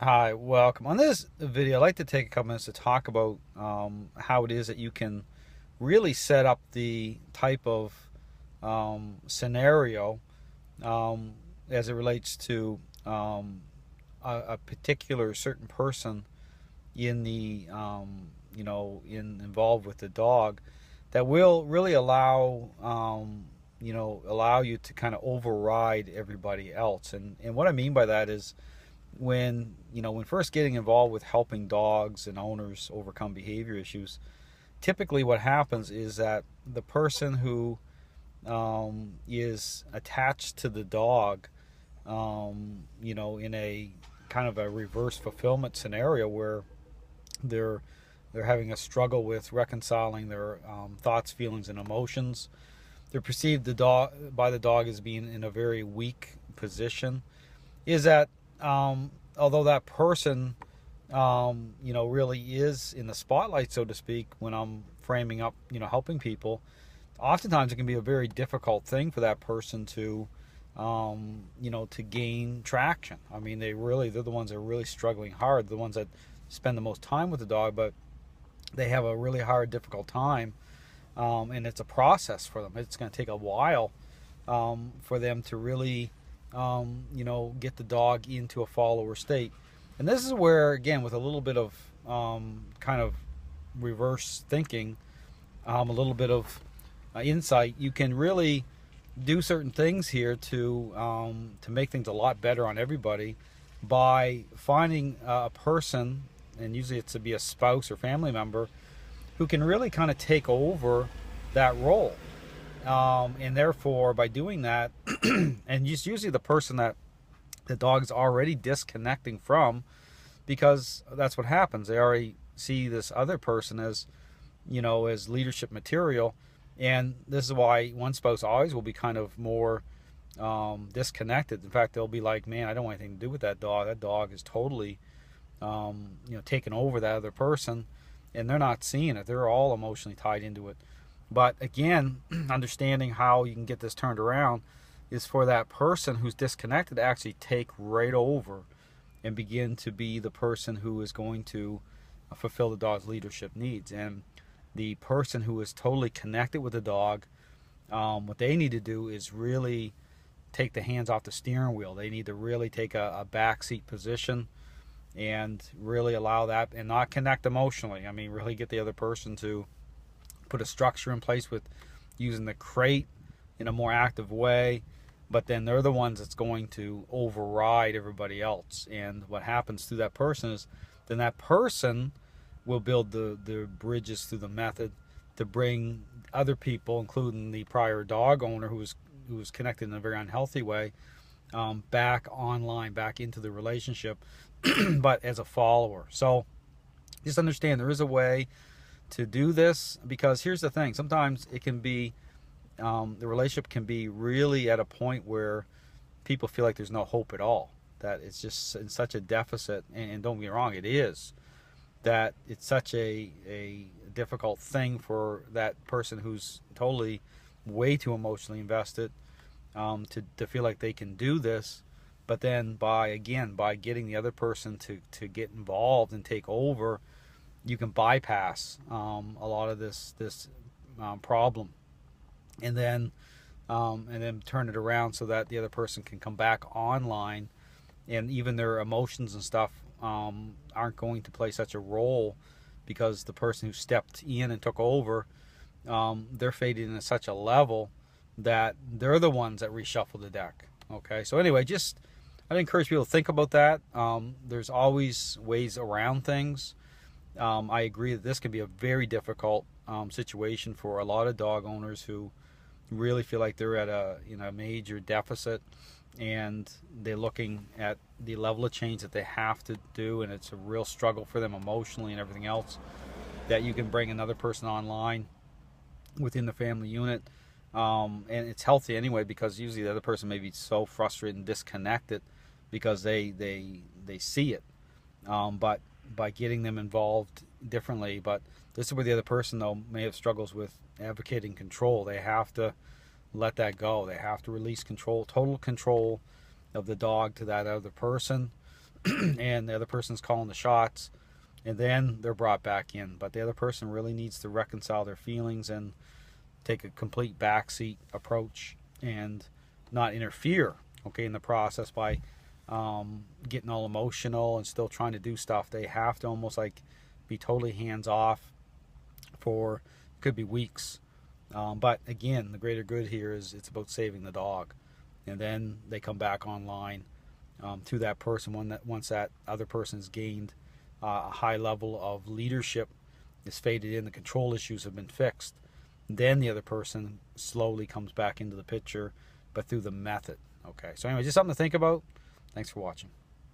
Hi, welcome. On this video, I'd like to take a couple minutes to talk about how it is that you can really set up the type of scenario um, as it relates to a particular certain person in the involved with the dog that will really allow you to kind of override everybody else. And what I mean by that is when first getting involved with helping dogs and owners overcome behavior issues, typically what happens is that the person who is attached to the dog, in a kind of a reverse fulfillment scenario where they're they're having a struggle with reconciling their thoughts, feelings, and emotions. They're perceived by the dog as being in a very weak position. Is that although that person, really is in the spotlight, so to speak, when I'm framing up, helping people, oftentimes it can be a very difficult thing for that person to gain traction. I mean, they're the ones that are really struggling hard, the ones that spend the most time with the dog, but they have a really hard, difficult time, and it's a process for them. It's going to take a while for them to really get the dog into a follower state. And this is where, again, with a little bit of kind of reverse thinking, a little bit of insight, you can really do certain things here to make things a lot better on everybody by finding a person, and usually it's to be a spouse or family member, who can really kind of take over that role. And therefore, by doing that, and just usually the person that the dog's already disconnecting from, because that's what happens. They already see this other person as leadership material, and this is why one spouse always will be kind of more disconnected. In fact, they'll be like, "Man, I don't want anything to do with that dog. That dog is totally, taken over that other person," and they're not seeing it. They're all emotionally tied into it. But again, understanding how you can get this turned around is for that person who's disconnected to actually take right over and begin to be the person who is going to fulfill the dog's leadership needs. And the person who is totally connected with the dog, what they need to do is really take the hands off the steering wheel. They need to really take a backseat position and really allow that and not connect emotionally. I mean, really get the other person to put a structure in place with using the crate in a more active way, but then they're the ones that's going to override everybody else. And what happens to that person is then that person will build the bridges through the method to bring other people, including the prior dog owner who was connected in a very unhealthy way, back online, back into the relationship, but as a follower. So just understand there is a way to do this, because here's the thing: sometimes it can be the relationship can be really at a point where people feel like there's no hope at all, that it's just in such a deficit. And don't get me wrong, it is, that it's such a difficult thing for that person who's totally way too emotionally invested to feel like they can do this. But then by getting the other person to get involved and take over, you can bypass a lot of this problem, and then turn it around so that the other person can come back online, and even their emotions and stuff aren't going to play such a role, because the person who stepped in and took over, they're fading at such a level that they're the ones that reshuffle the deck. Okay, so anyway, I'd encourage people to think about that. There's always ways around things. I agree that this can be a very difficult situation for a lot of dog owners who really feel like they're at a major deficit, and they're looking at the level of change that they have to do, and it's a real struggle for them emotionally and everything else. That you can bring another person online within the family unit, and it's healthy anyway, because usually the other person may be so frustrated and disconnected because they see it, but by getting them involved differently. But this is where the other person, though, may have struggles with advocating control. They have to let that go. They have to release control, total control of the dog to that other person. and the other person's calling the shots, and then they're brought back in. But the other person really needs to reconcile their feelings and take a complete backseat approach and not interfere, okay, in the process by getting all emotional and still trying to do stuff. They have to almost like be totally hands off for, could be weeks. But again, the greater good here is it's about saving the dog, and then they come back online to that person once that other person's gained a high level of leadership is faded in, the control issues have been fixed. Then the other person slowly comes back into the picture, but through the method. Okay, so anyway, just something to think about. Thanks for watching.